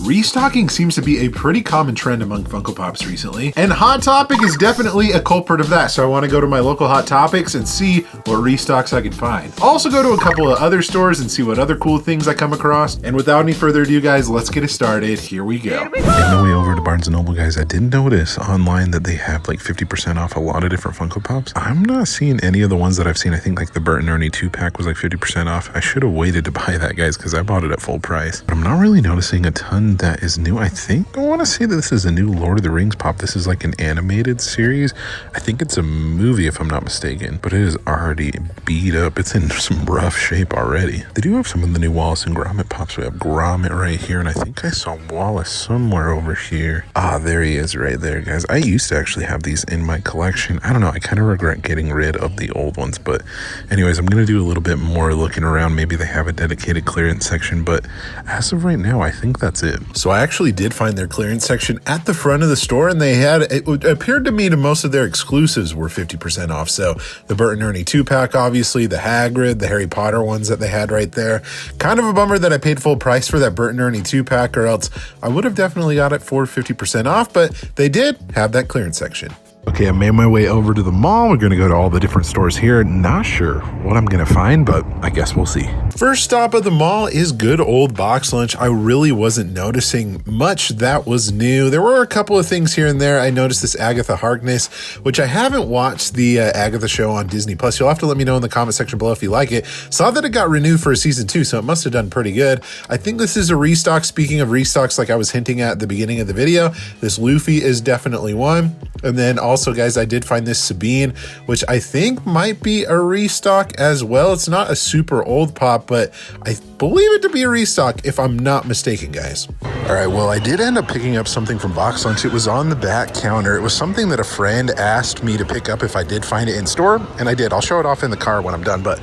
Restocking seems to be a pretty common trend among Funko Pops recently, and Hot Topic is definitely a culprit of that, so I want to go to my local Hot Topics and see what restocks I can find. Also go to a couple of other stores and see what other cool things I come across, and without any further ado guys, let's get it started. Here we go. On the way over to Barnes & Noble guys, I did notice online that they have like 50% off a lot of different Funko Pops. I'm not seeing any of the ones that I've seen. I think like the Bert and Ernie 2-pack was like 50% off. I should have waited to buy that guys because I bought it at full price. But I'm not really noticing a ton that is new. I want to say that this is a new Lord of the Rings pop. This is like an animated series. I think it's a movie if I'm not mistaken, but it is already beat up. It's in some rough shape already. They do have some of the new Wallace and Gromit pops. We have Gromit right here, and I think I saw Wallace somewhere over here. Ah, there he is right there, guys. I used to actually have these in my collection. I don't know. I kind of regret getting rid of the old ones, but anyways, I'm going to do a little bit more looking around. Maybe they have a dedicated clearance section, but as of right now, I think that's it. So I actually did find their clearance section at the front of the store, and they had, it appeared to me to most of their exclusives were 50% off. So the Bert and Ernie 2-pack, obviously, the Hagrid, the Harry Potter ones that they had right there. Kind of a bummer that I paid full price for that Bert and Ernie 2-pack, or else I would have definitely got it for 50% off, but they did have that clearance section. Okay, I made my way over to the mall. We're going to go to all the different stores here. Not sure what I'm going to find, but I guess we'll see. First stop of the mall is good old Box Lunch. I really wasn't noticing much that was new. There were a couple of things here and there. I noticed this Agatha Harkness, which I haven't watched the Agatha show on Disney+. You'll have to let me know in the comment section below if you like it. Saw that it got renewed for a season 2, so it must have done pretty good. I think this is a restock. Speaking of restocks, like I was hinting at the beginning of the video, this Luffy is definitely one. And then also, guys, I did find this Sabine, which I think might be a restock as well. It's not a super old pop, but I believe it to be a restock if I'm not mistaken, guys. All right, well, I did end up picking up something from Box Lunch. It was on the back counter. It was something that a friend asked me to pick up if I did find it in store, and I did. I'll show it off in the car when I'm done, but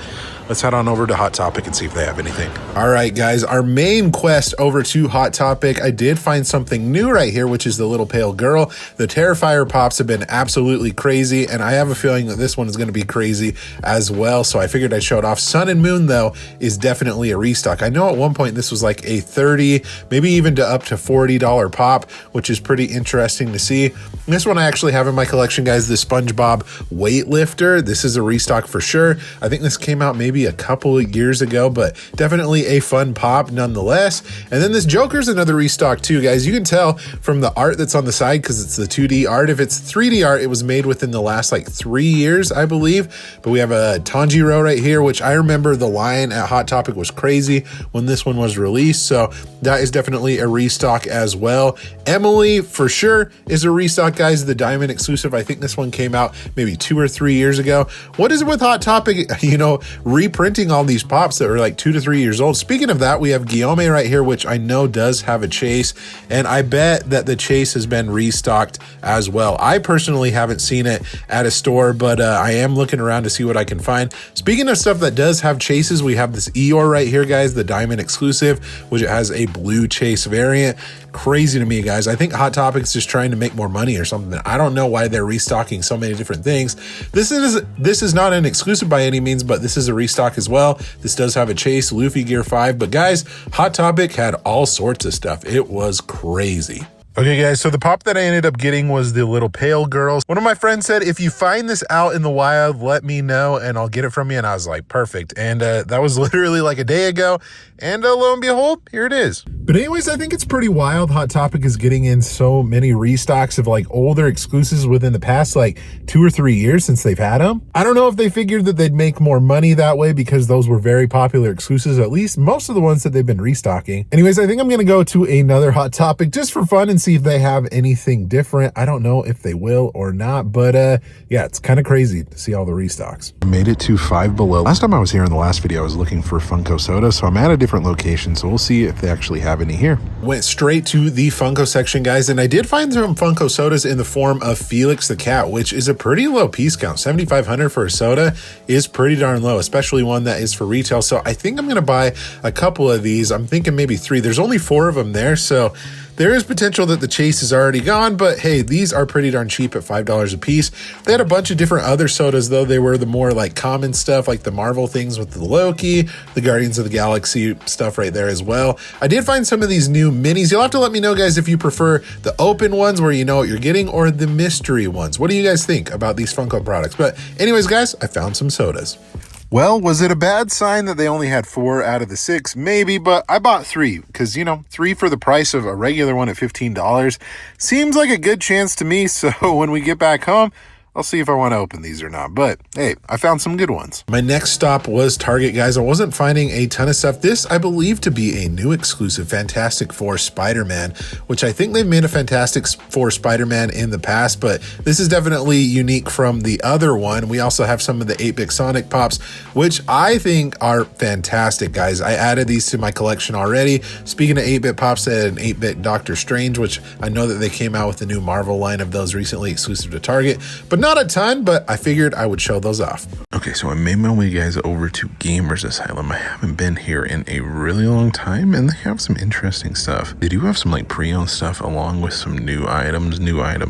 let's head on over to Hot Topic and see if they have anything. All right, guys, our main quest over to Hot Topic. I did find something new right here, which is the little pale girl. The Terrifier pops have been absolutely crazy, and I have a feeling that this one is going to be crazy as well, so I figured I'd show it off. Sun and Moon, though, is definitely a restock. I know at one point this was like a $30, maybe even to up to $40 pop, which is pretty interesting to see. This one I actually have in my collection, guys, the SpongeBob Weightlifter. This is a restock for sure. I think this came out maybe a couple of years ago, but definitely a fun pop nonetheless. And then this Joker's another restock too, guys. You can tell from the art that's on the side because it's the 2D art. If it's 3D art, it was made within the last like 3 years, I believe. But we have a Tanjiro right here, which I remember the line at Hot Topic was crazy when this one was released. So that is definitely a restock as well. Emily for sure is a restock, guys. The Diamond exclusive. I think this one came out maybe 2 or 3 years ago. What is it with Hot Topic? You know, reprinting all these pops that are like 2 to 3 years old. Speaking of that, we have Guillaume right here, which I know does have a chase, and I bet that the chase has been restocked as well. I personally haven't seen it at a store, but I am looking around to see what I can find. Speaking of stuff that does have chases, we have this Eeyore right here, guys, the Diamond exclusive, which has a blue chase variant. Crazy to me, guys. I think Hot Topic's just trying to make more money or something. I don't know why they're restocking so many different things. This is not an exclusive by any means, but this is a restock as well. This does have a chase, Luffy Gear 5, but guys, Hot Topic had all sorts of stuff. It was crazy. Okay, guys, so the pop that I ended up getting was the little pale girls. One of my friends said, if you find this out in the wild, let me know and I'll get it from you. And I was like, perfect. And that was literally like a day ago. And lo and behold, here it is. But anyways, I think it's pretty wild. Hot Topic is getting in so many restocks of like older exclusives within the past like 2 or 3 years since they've had them. I don't know if they figured that they'd make more money that way because those were very popular exclusives, at least most of the ones that they've been restocking. Anyways, I think I'm going to go to another Hot Topic just for fun and see if they have anything different. I don't know if they will or not, but yeah, it's kind of crazy to see all the restocks. Made it to Five Below. Last time I was here in the last video, I was looking for Funko Soda, so I'm at a different location, so we'll see if they actually have any here. Went straight to the Funko section, guys, and I did find some Funko Sodas in the form of Felix the Cat, which is a pretty low piece count. 7,500 for a soda is pretty darn low, especially one that is for retail. So I think I'm going to buy a couple of these. I'm thinking maybe 3. There's only 4 of them there, so There is potential that the chase is already gone, but hey, these are pretty darn cheap at $5 a piece. They had a bunch of different other sodas though. They were the more like common stuff, like the Marvel things with the Loki, the Guardians of the Galaxy stuff right there as well. I did find some of these new minis. You'll have to let me know, guys, if you prefer the open ones where you know what you're getting or the mystery ones. What do you guys think about these Funko products? But anyways, guys, I found some sodas. Well, was it a bad sign that they only had 4 out of the 6? Maybe, but I bought 3 because, you know, 3 for the price of a regular one at $15 seems like a good chance to me. So when we get back home, I'll see if I want to open these or not. But hey, I found some good ones. My next stop was Target, guys. I wasn't finding a ton of stuff. This, I believe, to be a new exclusive Fantastic Four Spider-Man, which I think they've made a Fantastic Four Spider-Man in the past, but this is definitely unique from the other one. We also have some of the 8-bit Sonic Pops, which I think are fantastic, guys. I added these to my collection already. Speaking of 8-bit Pops, they had an 8-bit Doctor Strange, which I know that they came out with the new Marvel line of those recently, exclusive to Target, but not a ton, but I figured I would show those off. Okay, so I made my way, guys, over to Gamers Asylum. I haven't been here in a really long time, and they have some interesting stuff. They do have some like pre-owned stuff along with some new items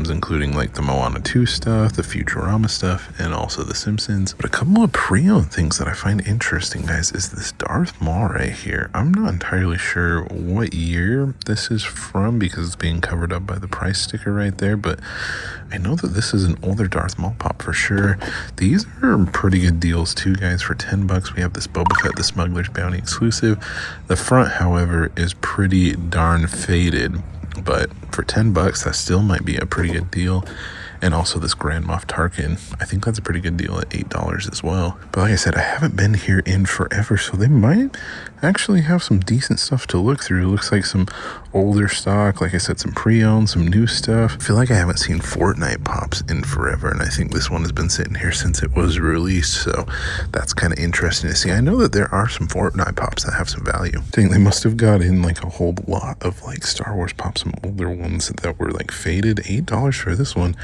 including like the Moana 2 stuff, the Futurama stuff, and also the Simpsons. But a couple of pre-owned things that I find interesting, guys, is this Darth Maul right here. I'm not entirely sure what year this is from because it's being covered up by the price sticker right there, but I know that this is an older Darth Maul pop for sure. These are pretty good deals too, guys. For $10, we have this Boba Fett, the Smuggler's Bounty exclusive. The front, however, is pretty darn faded, but for $10, that still might be a pretty good deal. And also this Grand Moff Tarkin, I think that's a pretty good deal at $8 as well. But like I said, I haven't been here in forever, so they might actually have some decent stuff to look through. It looks like some older stock, like I said, some pre-owned, some new stuff. I feel like I haven't seen Fortnite pops in forever, and I think this one has been sitting here since it was released, so that's kind of interesting to see. I know that there are some Fortnite pops that have some value. I think they must have got in like a whole lot of like Star Wars pops, some older ones that were like faded. $8 for this one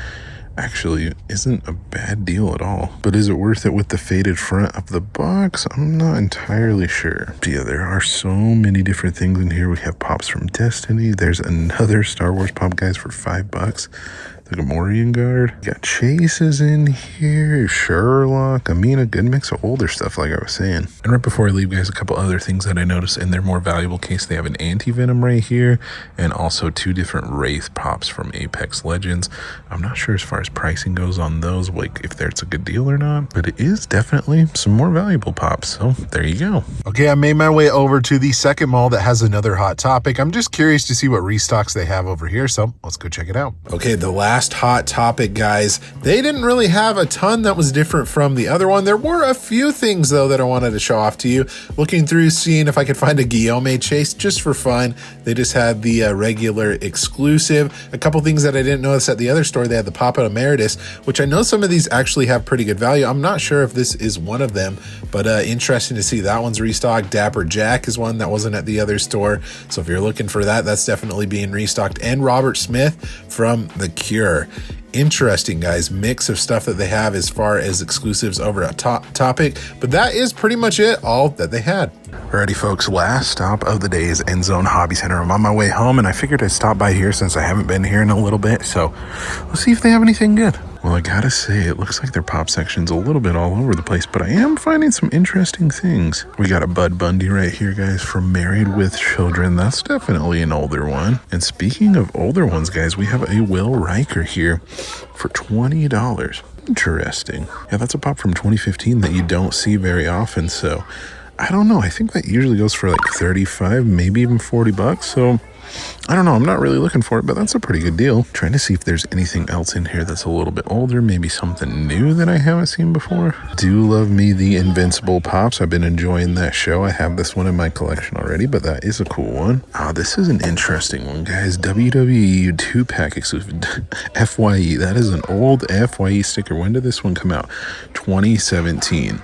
actually isn't a bad deal at all. But is it worth it with the faded front of the box? I'm not entirely sure. But yeah, there are so many different things in here. We have pops from Destiny. There's another Star Wars pop, guys, for $5. The Gamorrean Guard. Got Chases in here, Sherlock. I mean, a good mix of older stuff, like I was saying. And right before I leave, guys, a couple other things that I noticed in their more valuable case. They have an Anti-Venom right here, and also 2 different Wraith pops from Apex Legends. I'm not sure as far as pricing goes on those, like if there's a good deal or not, but it is definitely some more valuable pops. So there you go. Okay, I made my way over to the second mall that has another hot topic. I'm just curious to see what restocks they have over here, so let's go check it out. Okay, the last hot topic, guys, they didn't really have a ton that was different from the other one. There were a few things though that I wanted to show off to you. Looking through, seeing if I could find a Guillaume chase just for fun. They just had the regular exclusive. A couple things that I didn't notice at the other store. They had the Papa Emeritus, which I know some of these actually have pretty good value. I'm not sure if this is one of them, but interesting to see. That one's restocked. Dapper Jack is one that wasn't at the other store, so if you're looking for that, that's definitely being restocked. And Robert Smith from The Cure. Interesting, guys, mix of stuff that they have as far as exclusives over a topic, but that is pretty much it, all that they had. Alrighty, folks, last stop of the day is Endzone Hobby Center. I'm on my way home, and I figured I'd stop by here since I haven't been here in a little bit, so let's see if they have anything good. Well, I gotta say, it looks like their pop section's a little bit all over the place, but I am finding some interesting things. We got a Bud Bundy right here, guys, from Married with Children. That's definitely an older one. And speaking of older ones, guys, we have a Will Riker here for $20. Interesting. Yeah, that's a pop from 2015 that you don't see very often, so I don't know. I think that usually goes for like 35, maybe even $40. So I don't know. I'm not really looking for it, but that's a pretty good deal. Trying to see if there's anything else in here that's a little bit older, maybe something new that I haven't seen before. Do love me the Invincible Pops. I've been enjoying that show. I have this one in my collection already, but that is a cool one. This is an interesting one, guys. WWE 2-pack exclusive FYE. That is an old FYE sticker. When did this one come out? 2017.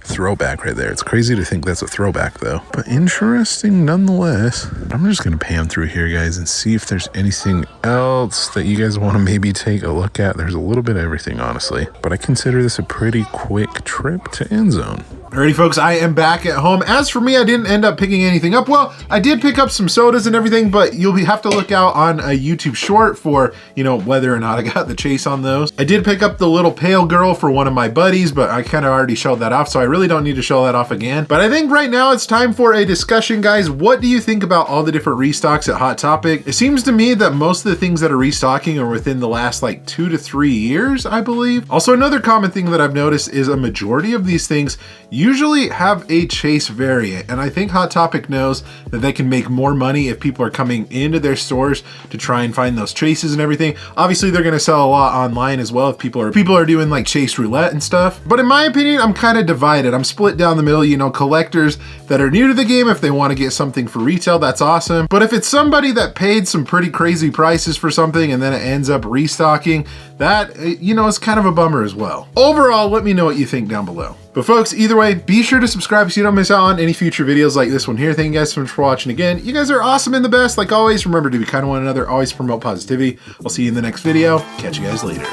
Throwback right there. It's crazy to think that's a throwback though, but interesting nonetheless. I'm just gonna pan through here, guys, and see if there's anything else that you guys want to maybe take a look at. There's a little bit of everything, honestly, but I consider this a pretty quick trip to Endzone. Alrighty folks, I am back at home. As for me, I didn't end up picking anything up. Well, I did pick up some sodas and everything, but you'll have to look out on a YouTube short for, you know, whether or not I got the chase on those. I did pick up the little pale girl for one of my buddies, but I kind of already showed that off, so I really don't need to show that off again. But I think right now it's time for a discussion, guys. What do you think about all the different restocks at Hot Topic? It seems to me that most of the things that are restocking are within the last like 2 to 3 years, I believe. Also, another common thing that I've noticed is a majority of these things usually have a chase variant, and I think Hot Topic knows that they can make more money if people are coming into their stores to try and find those chases and everything. Obviously, they're going to sell a lot online as well if people are doing like chase roulette and stuff. But in my opinion, I'm kind of divided. I'm split down the middle. You know, collectors that are new to the game, if they want to get something for retail, that's awesome. But if it's somebody that paid some pretty crazy prices for something and then it ends up restocking, that, you know, is kind of a bummer as well. Overall, let me know what you think down below. But folks, either way, be sure to subscribe so you don't miss out on any future videos like this one here. Thank you guys so much for watching again. You guys are awesome and the best. Like always, remember to be kind to one another, always promote positivity. I'll see you in the next video. Catch you guys later.